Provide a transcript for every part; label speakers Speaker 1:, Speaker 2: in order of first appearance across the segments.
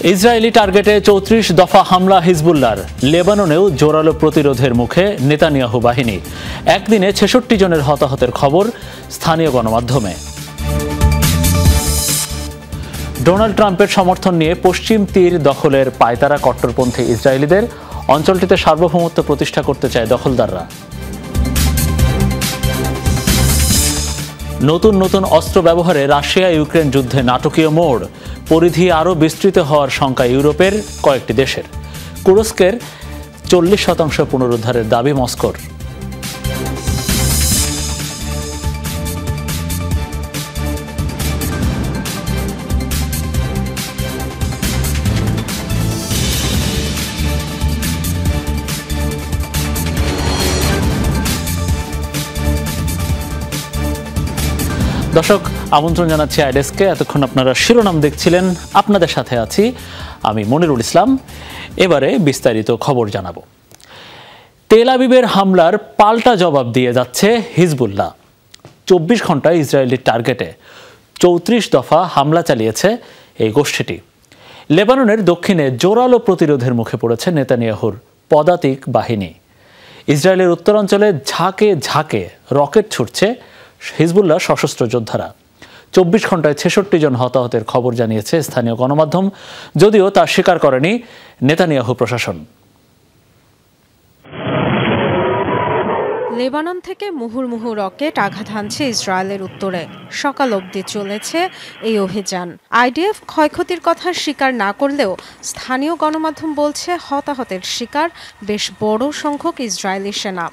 Speaker 1: Israeli টার্গেটে ৩৪ দফা হামলা হিজবুল্লাহর। লেবাননেও জোরালো প্রতিরোধের মুখে নেতানিয়াহু বাহিনী। একদিনে ৬৬ জনের হতাহতের খবর স্থানীয় গণমাধ্যমে। ডোনাল্ড ট্রাম্পের সমর্থন নিয়ে পশ্চিম তীর দখলের পায়তারা কট্টরপন্থী ইসরায়েলিদের। অঞ্চলটিতে সার্বভৌমত্ব প্রতিষ্ঠা করতে চায় দখলদাররা। নতুন নতুন অস্ত্র ব্যবহারে রাশিয়া ইউক্রেন যুদ্ধে নাটকীয় মোড়। পরিধি আরও বিস্তৃত হওয়ার শঙ্কা ইউরোপের কয়েকটি দেশের। কুরস্কের ৪০% পুনরুদ্ধারের দাবি মস্কোর। দর্শক, আমন্ত্রণ জানাচ্ছি আইডেস্কে। এতক্ষণ আপনারা শিরোনাম দেখছিলেন, আপনাদের সাথে আছি আমি মনিরুল ইসলাম। এবারে বিস্তারিত খবর জানাবো। তেল আবিবের হামলার পাল্টা জবাব দিয়ে যাচ্ছে হিজবুল্লাহ। ২৪ ঘন্টায় ইসরায়েলের টার্গেটে ৩৪ দফা হামলা চালিয়েছে এই গোষ্ঠীটি। লেবাননের দক্ষিণে জোরালো প্রতিরোধের মুখে পড়েছে নেতানিয়াহুর পদাতিক বাহিনী। ইসরায়েলের উত্তরাঞ্চলে ঝাঁকে ঝাঁকে রকেট ছুটছে হিজবুল্লাহ সশস্ত্র যোদ্ধারা। ২৪ ঘন্টায় ৬৬ জন হতাহতের খবর জানিয়েছে স্থানীয় গণমাধ্যম, যদিও তা স্বীকার করেনি নেতানিয়াহু প্রশাসন।
Speaker 2: লেবানন থেকে মুহুর্মুহু রকেট আঘাত হানছে ইসরায়েলের উত্তরে। সকাল অবধি চলেছে এই অভিযান। আইডিএফ ক্ষয়ক্ষতির কথা স্বীকার না করলেও স্থানীয় গণমাধ্যম বলছে হতাহতের শিকার বেশ বড় সংখ্যক ইসরায়েলি সেনা।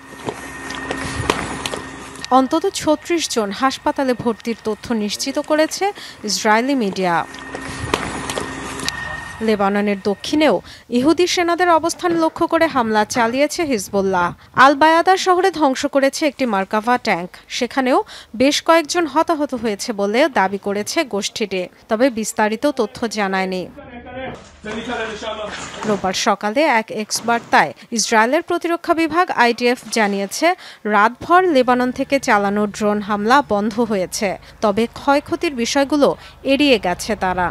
Speaker 2: অন্তত ৩৬ জন হাসপাতালে ভর্তির তথ্য নিশ্চিত করেছে ইসরায়েলি মিডিয়া। লেবাননের দক্ষিণেও ইহুদি সেনাদের অবস্থান লক্ষ্য করে হামলা চালিয়েছে হিজবুল্লাহ। আল বায়াদা শহরে ধ্বংস করেছে একটি মার্কাভা ট্যাঙ্ক। সেখানেও বেশ কয়েকজন হতাহত হয়েছে বলে দাবি করেছে গোষ্ঠীটি, তবে বিস্তারিত তথ্য জানায়নি। রোববার সকালে এক এক্স বার্তায় ইসরায়েলের প্রতিরক্ষা বিভাগ আইডিএফ জানিয়েছে রাতভর লেবানন থেকে চালানো ড্রোন হামলা বন্ধ হয়েছে, তবে ক্ষয়ক্ষতির বিষয়গুলো এড়িয়ে গেছে তারা।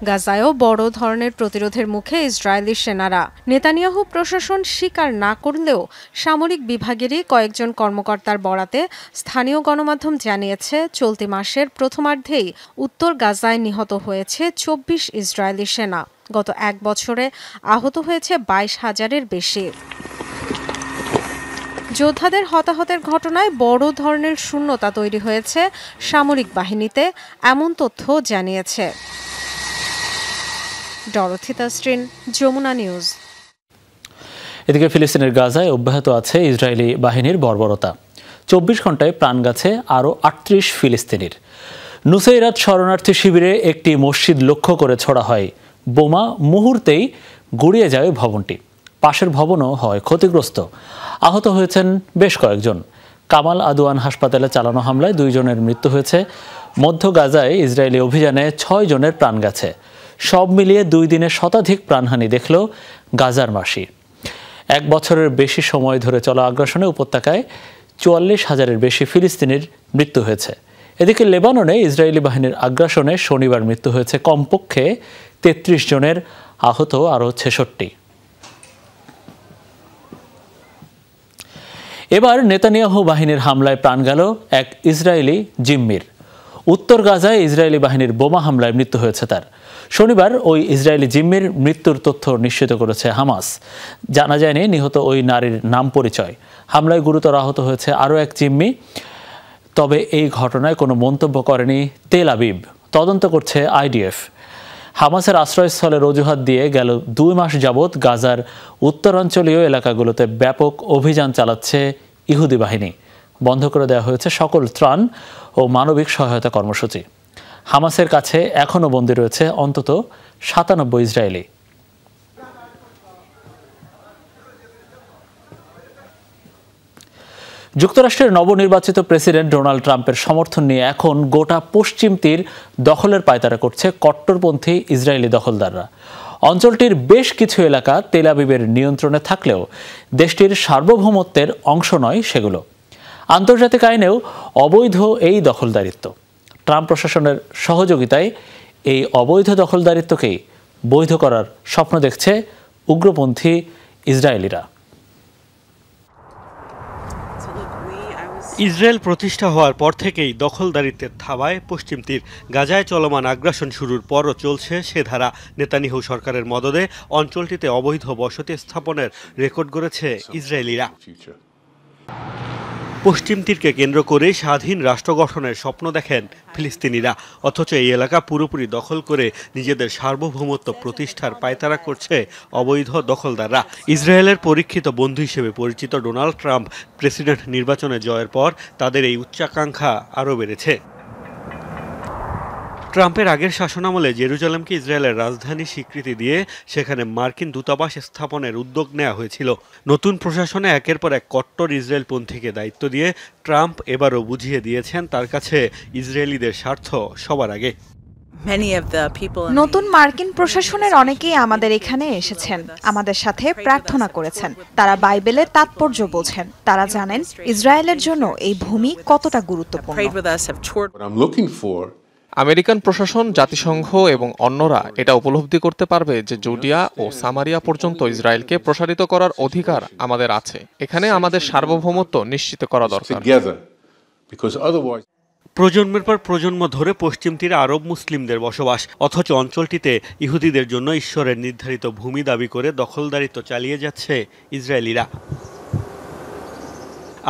Speaker 2: গাজায়ও বড় ধরনের প্রতিরোধের মুখে ইসরায়েলি সেনারা। নেতানিয়াহু প্রশাসন স্বীকার না করলেও সামরিক বিভাগেরই কয়েকজন কর্মকর্তার বরাতে স্থানীয় গণমাধ্যম জানিয়েছে চলতি মাসের প্রথমার্ধেই উত্তর গাজায় নিহত হয়েছে ২৪ ইসরায়েলি সেনা। গত এক বছরে আহত হয়েছে ২২,০০০-এর বেশি। যোদ্ধাদের হতাহতের ঘটনায় বড় ধরনের শূন্যতা তৈরি হয়েছে সামরিক বাহিনীতে, এমন তথ্য জানিয়েছে ডরথি তাসরিন, যমুনা নিউজ।
Speaker 1: এদিকে ফিলিস্তিনের গাজায় অব্যাহত আছে ইসরায়েলি বাহিনীর বর্বরতা। ২৪ ঘন্টায় প্রাণ গেছে আরও ৩৮ ফিলিস্তিনির। নুসাইরাত শরণার্থী শিবিরে একটি মসজিদ লক্ষ্য করে ছোড়া হয় বোমা। মুহূর্তেই গুড়িয়ে যায় ভবনটি। পাশের ভবনও হয় ক্ষতিগ্রস্ত। আহত হয়েছেন বেশ কয়েকজন। কামাল আদওয়ান হাসপাতালে চালানো হামলায় ২ জনের মৃত্যু হয়েছে। মধ্য গাজায় ইসরায়েলি অভিযানে ৬ জনের প্রাণ গেছে। সব মিলিয়ে ২ দিনে শতাধিক প্রাণহানি দেখল গাজারবাসী। ১ বছরের বেশি সময় ধরে চলা আগ্রাসনে উপত্যকায় ৪৪,০০০-এর বেশি ফিলিস্তিনির মৃত্যু হয়েছে। এদিকে লেবাননে ইসরায়েলি বাহিনীর আগ্রাসনে শনিবার মৃত্যু হয়েছে কমপক্ষে ৩৩ জনের, আহত আরও ৬৬। এবার নেতানিয়াহু বাহিনীর হামলায় প্রাণ গেল এক ইসরায়েলি জিম্মির। উত্তর গাজায় ইসরায়েলি বাহিনীর বোমা হামলায় মৃত্যু হয়েছে তার। শনিবার ওই ইসরায়েলি জিম্মির মৃত্যুর তথ্য নিশ্চিত করেছে হামাস। জানা যায়নি নিহত ওই নারীর নাম পরিচয়। হামলায় গুরুতর আহত হয়েছে আরও এক জিম্মি। তবে এই ঘটনায় কোনো মন্তব্য করেনি তেল আবিব। তদন্ত করছে আইডিএফ। হামাসের আশ্রয়স্থলের অজুহাত দিয়ে গেল ২ মাস যাবৎ গাজার উত্তরাঞ্চলীয় এলাকাগুলোতে ব্যাপক অভিযান চালাচ্ছে ইহুদি বাহিনী। বন্ধ করে দেওয়া হয়েছে সকল ত্রাণ ও মানবিক সহায়তা কর্মসূচি। হামাসের কাছে এখনও বন্দী রয়েছে অন্তত ৯৭ ইসরায়েলি। যুক্তরাষ্ট্রের নবনির্বাচিত প্রেসিডেন্ট ডোনাল্ড ট্রাম্পের সমর্থন নিয়ে এখন গোটা পশ্চিম তীর দখলের পায়তারা করছে কট্টরপন্থী ইসরায়েলি দখলদাররা। অঞ্চলটির বেশ কিছু এলাকা তেল আবিবের নিয়ন্ত্রণে থাকলেও দেশটির সার্বভৌমত্বের অংশ নয় সেগুলো। আন্তর্জাতিক আইনেও অবৈধ এই দখলদারিত্ব। ট্রাম্প প্রশাসনের সহযোগিতায় এই অবৈধ দখলদারিত্বকেই বৈধ করার স্বপ্ন দেখছে উগ্রপন্থী ইসরায়েলিরা।
Speaker 3: ইসরায়েল প্রতিষ্ঠা হওয়ার পর থেকেই দখলদারিত্বের থাবায় পশ্চিম তীর। গাজায় চলমান আগ্রাসন শুরুর পরও চলছে সে ধারা। নেতানিয়াহু সরকারের মদদে অঞ্চলটিতে অবৈধ বসতি স্থাপনের রেকর্ড গড়েছে ইসরায়েলিরা। পশ্চিম তীরকে কেন্দ্র করে স্বাধীন রাষ্ট্র গঠনের স্বপ্ন দেখেন ফিলিস্তিনিরা, অথচ এই এলাকা পুরোপুরি দখল করে নিজেদের সার্বভৌমত্ব প্রতিষ্ঠার পায়তারা করছে অবৈধ দখলদাররা। ইসরায়েলের পরীক্ষিত বন্ধু হিসেবে পরিচিত ডোনাল্ড ট্রাম্প প্রেসিডেন্ট নির্বাচনে জয়ের পর তাদের এই উচ্চাকাঙ্ক্ষা আরও বেড়েছে। ট্রাম্পের আগের শাসনামলে জেরুজালেমকে ইসরায়েলের রাজধানী স্বীকৃতি দিয়ে সেখানে মার্কিন দূতাবাস স্থাপনের উদ্যোগ নেওয়া হয়েছিল। নতুন প্রশাসনে একের পর এক কট্টর ইসরায়েলপন্থীকে দায়িত্ব দিয়ে ট্রাম্প এবারও বুঝিয়ে দিয়েছেন তার কাছে ইসরায়েলিদের স্বার্থ সবার আগে।
Speaker 4: নতুন মার্কিন প্রশাসনের অনেকেই আমাদের এখানে এসেছেন, আমাদের সাথে প্রার্থনা করেছেন। তারা বাইবেলের তাৎপর্য বোঝেন, তারা জানেন ইসরায়েলের জন্য এই ভূমি কতটা গুরুত্বপূর্ণ।
Speaker 5: আমেরিকান প্রশাসন, জাতিসংঘ এবং অন্যরা এটা উপলব্ধি করতে পারবে যে জুডিয়া ও সামারিয়া পর্যন্ত ইসরায়েলকে প্রসারিত করার অধিকার আমাদের আছে। এখানে আমাদের সার্বভৌমত্ব নিশ্চিত করা দরকার।
Speaker 3: প্রজন্মের পর প্রজন্ম ধরে পশ্চিম তীরে আরব মুসলিমদের বসবাস, অথচ অঞ্চলটিতে ইহুদিদের জন্য ঈশ্বরের নির্ধারিত ভূমি দাবি করে দখলদারিত্ব চালিয়ে যাচ্ছে ইসরায়েলিরা।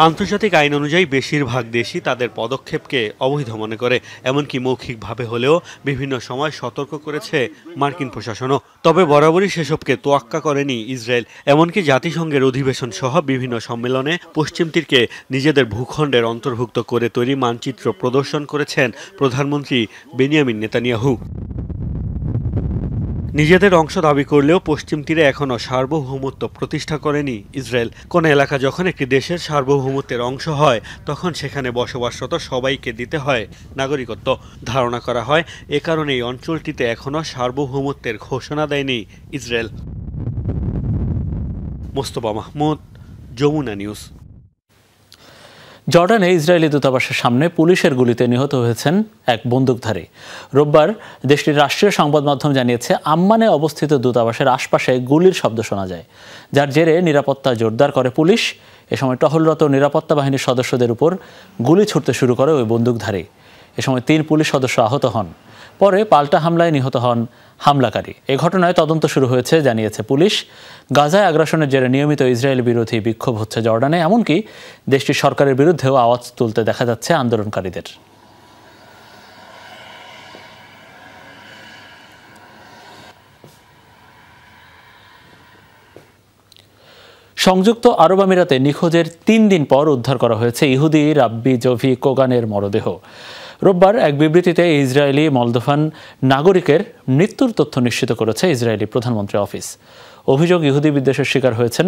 Speaker 3: আন্তর্জাতিক আইন অনুযায়ী বেশিরভাগ দেশই তাদের পদক্ষেপকে অবৈধ মনে করে, এমনকি মৌখিকভাবে হলেও বিভিন্ন সময় সতর্ক করেছে মার্কিন প্রশাসনও। তবে বরাবরই সেসবকে তোয়াক্কা করেনি ইসরায়েল। এমনকি জাতিসংঘের অধিবেশন সহ বিভিন্ন সম্মেলনে পশ্চিম তীরকে নিজেদের ভূখণ্ডের অন্তর্ভুক্ত করে তৈরি মানচিত্র প্রদর্শন করেছেন প্রধানমন্ত্রী বেনিয়ামিন নেতানিয়াহু। নিজেদের অংশ দাবি করলেও পশ্চিম তীরে এখনও সার্বভৌমত্ব প্রতিষ্ঠা করেনি ইসরায়েল। কোন এলাকা যখন একটি দেশের সার্বভৌমত্বের অংশ হয় তখন সেখানে বসবাসরত সবাইকে দিতে হয় নাগরিকত্ব। ধারণা করা হয় এ কারণে এই অঞ্চলটিতে এখনও সার্বভৌমত্বের ঘোষণা দেয়নি ইসরায়েল। মোস্তফা মাহমুদ, যমুনা নিউজ।
Speaker 1: জর্ডানে ইসরায়েলি দূতাবাসের সামনে পুলিশের গুলিতে নিহত হয়েছেন এক বন্দুকধারী। রোববার দেশটির রাষ্ট্রীয় সংবাদ মাধ্যম জানিয়েছে আম্মানে অবস্থিত দূতাবাসের আশপাশে গুলির শব্দ শোনা যায়, যার জেরে নিরাপত্তা জোরদার করে পুলিশ। এ সময় টহলরত নিরাপত্তা বাহিনীর সদস্যদের উপর গুলি ছুড়তে শুরু করে ওই বন্দুকধারী। এ সময় 3 পুলিশ সদস্য আহত হন। পরে পাল্টা হামলায় নিহত হন হামলাকারী। এ ঘটনায় তদন্ত শুরু হয়েছে জানিয়েছে পুলিশ। গাজায় আগ্রাসনের জেরে নিয়মিত ইসরায়েল বিরোধী বিক্ষোভ হচ্ছে জর্ডানে, এমনকি দেশটির সরকারের বিরুদ্ধেও আওয়াজ তুলতে দেখা যাচ্ছে আন্দোলনকারীদের। সংযুক্ত আরব আমিরাতে নিখোঁজের 3 দিন পর উদ্ধার করা হয়েছে ইহুদি রাব্বি জোভি কোগানের মরদেহ। রোববার এক বিবৃতিতে ইসরায়েলি মলদোভান নাগরিকের মৃত্যুর তথ্য নিশ্চিত করেছে ইসরায়েলি প্রধানমন্ত্রী অফিস। অভিযোগ, ইহুদি বিদ্বেষের শিকার হয়েছেন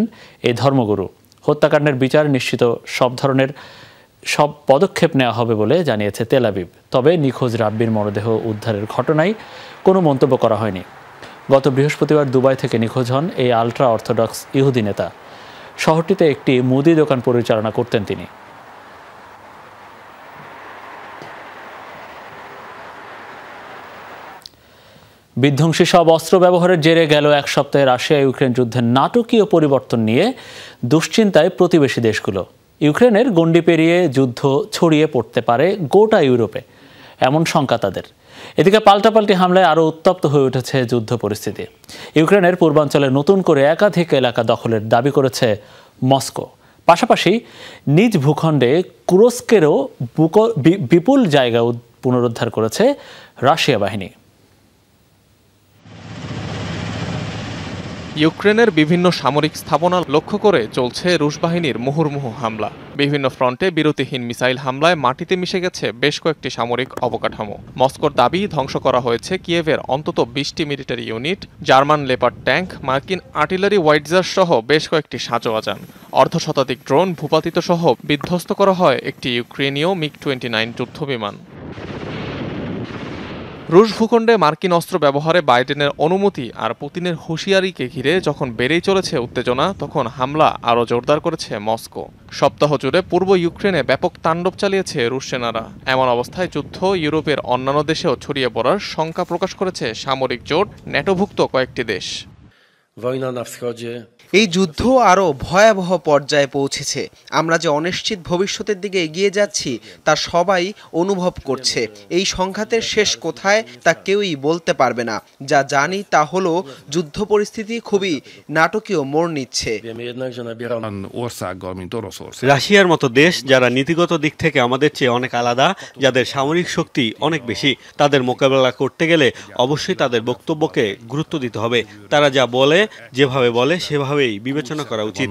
Speaker 1: এই ধর্মগুরু। হত্যাকাণ্ডের বিচার নিশ্চিত সব পদক্ষেপ নেওয়া হবে বলে জানিয়েছে তেল আবিব। তবে নিখোঁজ রাব্বির মরদেহ উদ্ধারের ঘটনায় কোনো মন্তব্য করা হয়নি। গত বৃহস্পতিবার দুবাই থেকে নিখোঁজ হন এই আলট্রা অর্থোডক্স ইহুদি নেতা। শহরটিতে একটি মুদি দোকান পরিচালনা করতেন তিনি। বিধ্বংসী সব অস্ত্র ব্যবহারের জেরে গেল এক সপ্তাহে রাশিয়া ইউক্রেন যুদ্ধের নাটকীয় পরিবর্তন নিয়ে দুশ্চিন্তায় প্রতিবেশী দেশগুলো। ইউক্রেনের গণ্ডি পেরিয়ে যুদ্ধ ছড়িয়ে পড়তে পারে গোটা ইউরোপে, এমন শঙ্কা তাদের। এদিকে পাল্টাপাল্টি হামলায় আরও উত্তপ্ত হয়ে উঠেছে যুদ্ধ পরিস্থিতি। ইউক্রেনের পূর্বাঞ্চলে নতুন করে একাধিক এলাকা দখলের দাবি করেছে মস্কো। পাশাপাশি নিজ ভূখণ্ডে কুরস্কেরও বিপুল জায়গা পুনরুদ্ধার করেছে রাশিয়া বাহিনী।
Speaker 5: ইউক্রেনের বিভিন্ন সামরিক স্থাপনা লক্ষ্য করে চলছে রুশ বাহিনীর মুহুর্মুহু হামলা। বিভিন্ন ফ্রন্টে বিরতিহীন মিসাইল হামলায় মাটিতে মিশে গেছে বেশ কয়েকটি সামরিক অবকাঠামো। মস্কোর দাবি ধ্বংস করা হয়েছে কিয়েভের অন্তত 20টি military unit, German leopard tank, মার্কিন আর্টিলারি ওয়াইটজার সহ বেশ কয়েকটি সাঁজোয়াজান। অর্ধশতাধিক ড্রোন ভূপাতিত সহ বিধ্বস্ত করা হয় একটি ইউক্রেনীয় মিগ-29 যুদ্ধবিমান। রুশ ভূখণ্ডে মার্কিন অস্ত্র ব্যবহারে বাইডেনের অনুমতি আর পুতিনের হুঁশিয়ারিকে ঘিরে যখন বেড়েই চলেছে উত্তেজনা, তখন হামলা আরও জোরদার করেছে মস্কো। সপ্তাহ জুড়ে পূর্ব ইউক্রেনে ব্যাপক তাণ্ডব চালিয়েছে রুশ সেনারা। এমন অবস্থায় যুদ্ধ ইউরোপের অন্যান্য দেশেও ছড়িয়ে পড়ার শঙ্কা প্রকাশ করেছে সামরিক জোট ন্যাটোভুক্ত কয়েকটি দেশ।
Speaker 6: এই যুদ্ধ আরও ভয়াবহ পর্যায়ে পৌঁছেছে। আমরা যে অনিশ্চিত ভবিষ্যতের দিকে এগিয়ে যাচ্ছি তা সবাই অনুভব করছে। এই সংঘাতের শেষ কোথায় তা কেউই বলতে পারবে না। যা জানি তা হলো যুদ্ধ পরিস্থিতি খুবই নাটকীয় মোড় নিচ্ছে।
Speaker 3: রাশিয়ার মতো দেশ, যারা নীতিগত দিক থেকে আমাদের চেয়ে অনেক আলাদা, যাদের সামরিক শক্তি অনেক বেশি, তাদের মোকাবেলা করতে গেলে অবশ্যই তাদের বক্তব্যকে গুরুত্ব দিতে হবে। তারা যা বলে, যেভাবে বলে সেভাবেই বিবেচনা করা উচিত।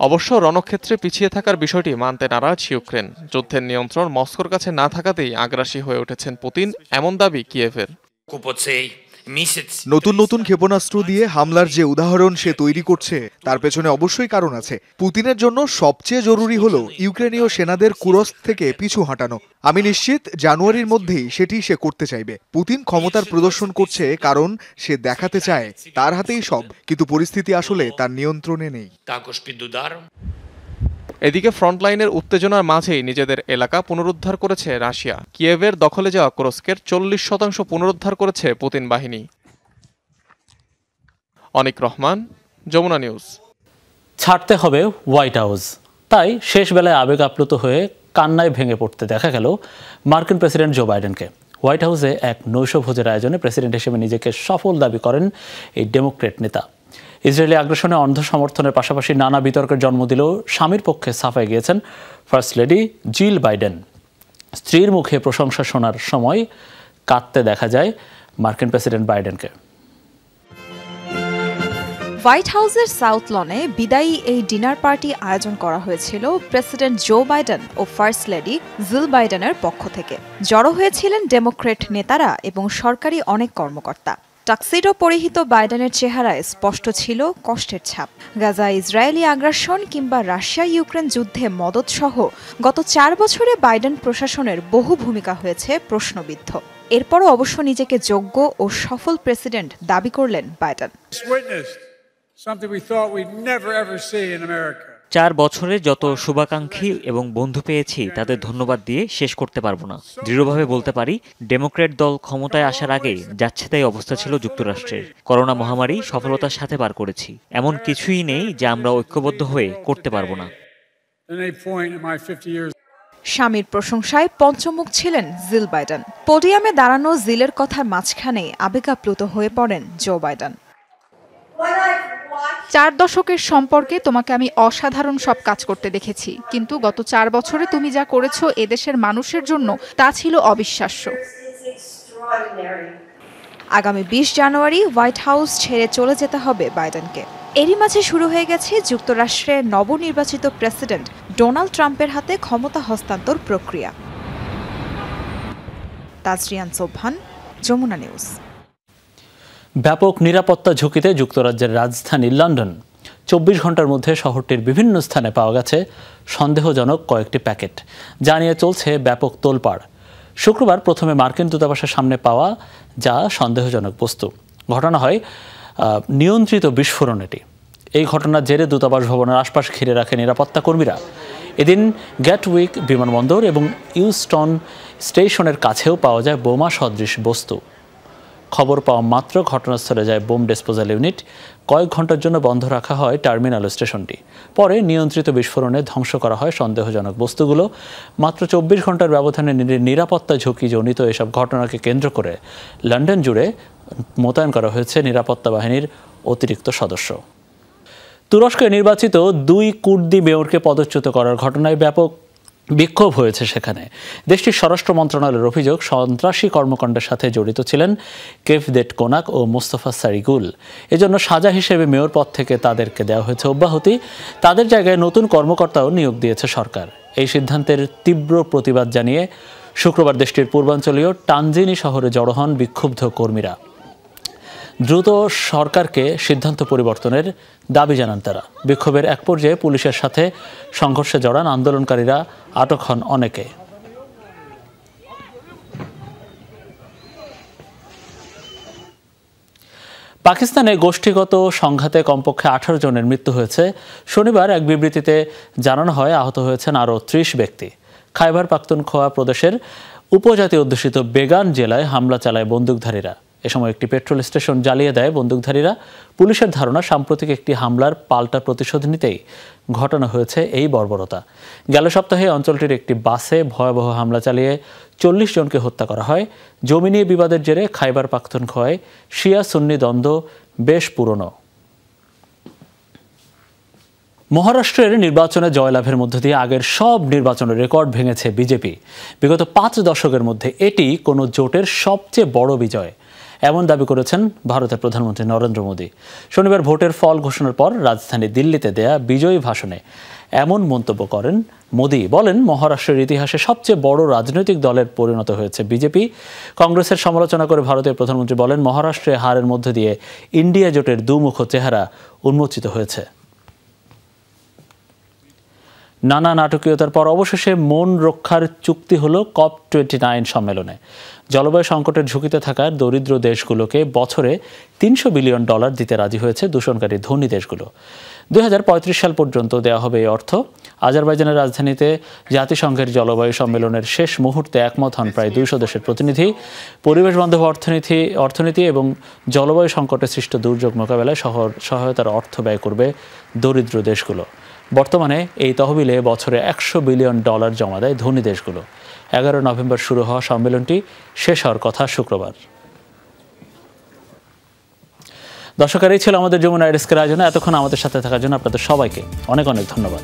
Speaker 5: অবশ্য রণক্ষেত্রে পিছিয়ে থাকার বিষয়টি মানতে নারাজ ইউক্রেন। যুদ্ধের নিয়ন্ত্রণ মস্কোর কাছে না থাকাতেই আগ্রাসী হয়ে উঠেছেন পুতিন, এমন দাবি কিয়েভের।
Speaker 7: নতুন নতুন ক্ষেপণাস্ত্র দিয়ে হামলার যে উদাহরণ সে তৈরি করছে তার পেছনে অবশ্যই কারণ আছে। পুতিনের জন্য সবচেয়ে জরুরি হলো ইউক্রেনীয় সেনাদের কুরস্ক থেকে পিছু হটানো। আমি নিশ্চিত জানুয়ারির মধ্যেই সেটি সে করতে চাইবে। পুতিন ক্ষমতার প্রদর্শন করছে কারণ সে দেখাতে চায় তার হাতেই সব, কিন্তু পরিস্থিতি আসলে তার নিয়ন্ত্রণে নেই।
Speaker 5: এদিকে ফ্রন্টলাইনের উত্তেজনার মাঝেই নিজেদের এলাকা পুনরুদ্ধার করেছে রাশিয়া। কিয়েভের দখলে যাওয়া কুরস্কের 40% পুনরুদ্ধার করেছে পুতিন বাহিনী। অনিক রহমান, যমুনা নিউজ।
Speaker 1: ছাড়তে হবে হোয়াইট হাউস, তাই শেষ বেলায় আবেগ আপ্লুত হয়ে কান্নায় ভেঙে পড়তে দেখা গেল মার্কিন প্রেসিডেন্ট জো বাইডেনকে। হোয়াইট হাউসে এক নৈশভোজের আয়োজনে প্রেসিডেন্ট হিসেবে নিজেকে সফল দাবি করেন এই ডেমোক্রেট নেতা। ইসরায়েলি আগ্রাসনে অন্ধ সমর্থনের পাশাপাশি নানা বিতর্কের জন্ম দিলেও স্বামীর পক্ষে সাফাই গিয়েছেন ফার্স্ট লেডি জিল বাইডেন। স্ত্রীর মুখে প্রশংসা শোনার সময় কাঁদতে দেখা যায় মার্কিন প্রেসিডেন্ট বাইডেনকে।
Speaker 4: হোয়াইট হাউসের সাউথ লনে বিদায়ী এই ডিনার পার্টি আয়োজন করা হয়েছিল প্রেসিডেন্ট জো বাইডেন ও ফার্স্ট লেডি জিল বাইডেনের পক্ষ থেকে। জড়ো হয়েছিলেন ডেমোক্রেট নেতারা এবং সরকারি অনেক কর্মকর্তা। টাক্সিডো পরিহিত বাইডেনের চেহারায় স্পষ্ট ছিল কষ্টের ছাপ। গাজা ইসরায়েলি আগ্রাসন কিংবা রাশিয়া ইউক্রেন যুদ্ধে মদত সহ গত 4 বছরে বাইডেন প্রশাসনের বহু ভূমিকা হয়েছে প্রশ্নবিদ্ধ। এরপরও অবশ্য নিজেকে যোগ্য ও সফল প্রেসিডেন্ট দাবি করলেন বাইডেন।
Speaker 8: 4 বছরে যত শুভাকাঙ্ক্ষী এবং বন্ধু পেয়েছি তাদের ধন্যবাদ দিয়ে শেষ করতে পারবো না। দৃঢ়ভাবে বলতে পারি, ডেমোক্র্যাট দল ক্ষমতায় আসার আগে যাচ্ছে তাই অবস্থা ছিল যুক্তরাষ্ট্রের। করোনা মহামারী সফলতার সাথে পার করেছি। এমন কিছুই নেই যা আমরা ঐক্যবদ্ধ হয়ে করতে পারবো না।
Speaker 4: স্বামীর প্রশংসায় পঞ্চমুখ ছিলেন জিল বাইডেন। পোডিয়ামে দাঁড়ানো জিলের কথার মাঝখানে আবেগাপ্লুত হয়ে পড়েন জো বাইডেন।
Speaker 9: 4 দশকের সম্পর্কে তোমাকে আমি অসাধারণ সব কাজ করতে দেখেছি, কিন্তু গত 4 বছরে তুমি যা করেছো এদেশের মানুষের জন্য তা ছিল অবিশ্বাস্য।
Speaker 4: আগামী 20 জানুয়ারি হোয়াইট হাউস ছেড়ে চলে যেতে হবে বাইডেনকে। এরই মাঝে শুরু হয়ে গেছে যুক্তরাষ্ট্রের নবনির্বাচিত প্রেসিডেন্ট ডোনাল্ড ট্রাম্পের হাতে ক্ষমতা হস্তান্তর প্রক্রিয়া। তাজরিয়ান সোবহান, যমুনা নিউজ।
Speaker 1: ব্যাপক নিরাপত্তা ঝুঁকিতে যুক্তরাজ্যের রাজধানী লন্ডন। 24 ঘন্টার মধ্যে শহরটির বিভিন্ন স্থানে পাওয়া গেছে সন্দেহজনক কয়েকটি প্যাকেট, যা নিয়ে চলছে ব্যাপক তোলপাড়। শুক্রবার প্রথমে মার্কিন দূতাবাসের সামনে পাওয়া যা সন্দেহজনক বস্তু। ঘটনা হয় নিয়ন্ত্রিত বিস্ফোরণ। এই ঘটনার জেরে দূতাবাস ভবনের আশপাশ ঘিরে রাখে নিরাপত্তা কর্মীরা। এদিন গ্যাটউইক বিমানবন্দর এবং ইউস্টন স্টেশনের কাছেও পাওয়া যায় বোমা সদৃশ বস্তু। খবর পাওয়া মাত্র ঘটনাস্থলে যায় বোম ডিসপোজাল ইউনিট। কয়েক ঘন্টার জন্য বন্ধ রাখা হয় টার্মিনাল স্টেশনটি। পরে নিয়ন্ত্রিত বিস্ফোরণে ধ্বংস করা হয় সন্দেহজনক বস্তুগুলো। মাত্র 24 ঘন্টার ব্যবধানে নিরাপত্তা ঝুঁকি জনিত এসব ঘটনাকে কেন্দ্র করে লন্ডন জুড়ে মোতায়েন করা হয়েছে নিরাপত্তা বাহিনীর অতিরিক্ত সদস্য। তুরস্কে নির্বাচিত 2 কুর্দি মেয়রকে পদচ্যুত করার ঘটনায় ব্যাপক বিক্ষোভ হয়েছে সেখানে। দেশটির স্বরাষ্ট্র মন্ত্রণালয়ের অভিযোগ, সন্ত্রাসী কর্মকাণ্ডের সাথে জড়িত ছিলেন কেফদেট কোনাক ও মোস্তফা সারিগুল। এজন্য সাজা হিসেবে মেয়র পদ থেকে তাদেরকে দেওয়া হয়েছে অব্যাহতি। তাদের জায়গায় নতুন কর্মকর্তাও নিয়োগ দিয়েছে সরকার। এই সিদ্ধান্তের তীব্র প্রতিবাদ জানিয়ে শুক্রবার দেশটির পূর্বাঞ্চলীয় টানজিনি শহরে জড়ো হন বিক্ষুব্ধ কর্মীরা। দ্রুত সরকারকে সিদ্ধান্ত পরিবর্তনের দাবি জানান তারা। বিক্ষোভের এক পর্যায়ে পুলিশের সাথে সংঘর্ষে জড়ান আন্দোলনকারীরা, আটক হন অনেকে। পাকিস্তানে গোষ্ঠীগত সংঘাতে কমপক্ষে 18 জনের মৃত্যু হয়েছে। শনিবার এক বিবৃতিতে জানানো হয় আহত হয়েছেন আরও 30 ব্যক্তি। খাইবার পাখতুনখোয়া প্রদেশের উপজাতি অধ্যুষিত বেগান জেলায় হামলা চালায় বন্দুকধারীরা। এ সময় একটি পেট্রোল স্টেশন জ্বালিয়ে দেয় বন্দুকধারীরা। পুলিশের ধারণা সাম্প্রতিক একটি হামলার পাল্টা প্রতিশোধ নিতেই ঘটানো হয়েছে এই বর্বরতা। গেল সপ্তাহে অঞ্চলটির একটি বাসে ভয়াবহ হামলা চালিয়ে 40 জনকে হত্যা করা হয়। জমি নিয়ে বিবাদের জেরে খাইবার পাখতুনখোয়ায় শিয়া সুন্নি দ্বন্দ্ব বেশ পুরনো। মহারাষ্ট্রের নির্বাচনে জয়লাভের মধ্য দিয়ে আগের সব নির্বাচনের রেকর্ড ভেঙেছে বিজেপি। বিগত 5 দশকের মধ্যে এটি কোনো জোটের সবচেয়ে বড় বিজয়, এমন দাবি করেছেন ভারতের প্রধানমন্ত্রী নরেন্দ্র মোদী। শনিবার ভোটের ফল ঘোষণার পর রাজধানী দিল্লিতে দেয়া বিজয়ী ভাষণে এমন মন্তব্য করেন মোদী। বলেন, মহারাষ্ট্রের ইতিহাসে সবচেয়ে বড় রাজনৈতিক দলের পরিণত হয়েছে বিজেপি। কংগ্রেসের সমালোচনা করে ভারতের প্রধানমন্ত্রী বলেন, মহারাষ্ট্রে হারের মধ্য দিয়ে ইন্ডিয়া জোটের দুমুখ চেহারা উন্মোচিত হয়েছে। নানা নাটকীয়তার পর অবশেষে মন রক্ষার চুক্তি হলো COP29 সম্মেলনে। জলবায়ু সংকটের ঝুঁকিতে থাকা দরিদ্র দেশগুলোকে বছরে $300 বিলিয়ন দিতে রাজি হয়েছে দূষণকারী ধনী দেশগুলো। 2035 সাল পর্যন্ত দেওয়া হবে এই অর্থ। আজারবাইজানের রাজধানীতে জাতিসংঘের জলবায়ু সম্মেলনের শেষ মুহূর্তে একমত হন প্রায় 200 দেশের প্রতিনিধি। পরিবেশ বান্ধব অর্থনীতি এবং জলবায়ু সংকটে সৃষ্ট দুর্যোগ মোকাবেলায় সহায়তার অর্থ ব্যয় করবে দরিদ্র দেশগুলো। বর্তমানে এই তহবিলে বছরে $100 বিলিয়ন জমা দেয় ধনী দেশগুলো। 11 নভেম্বর শুরু হওয়া সম্মেলনটি শেষ হওয়ার কথা শুক্রবার। দর্শক, এই ছিল আমাদের যমুনা ডেস্কের আয়োজনে। এতক্ষণ আমাদের সাথে থাকার জন্য আপনাদের সবাইকে অনেক অনেক ধন্যবাদ।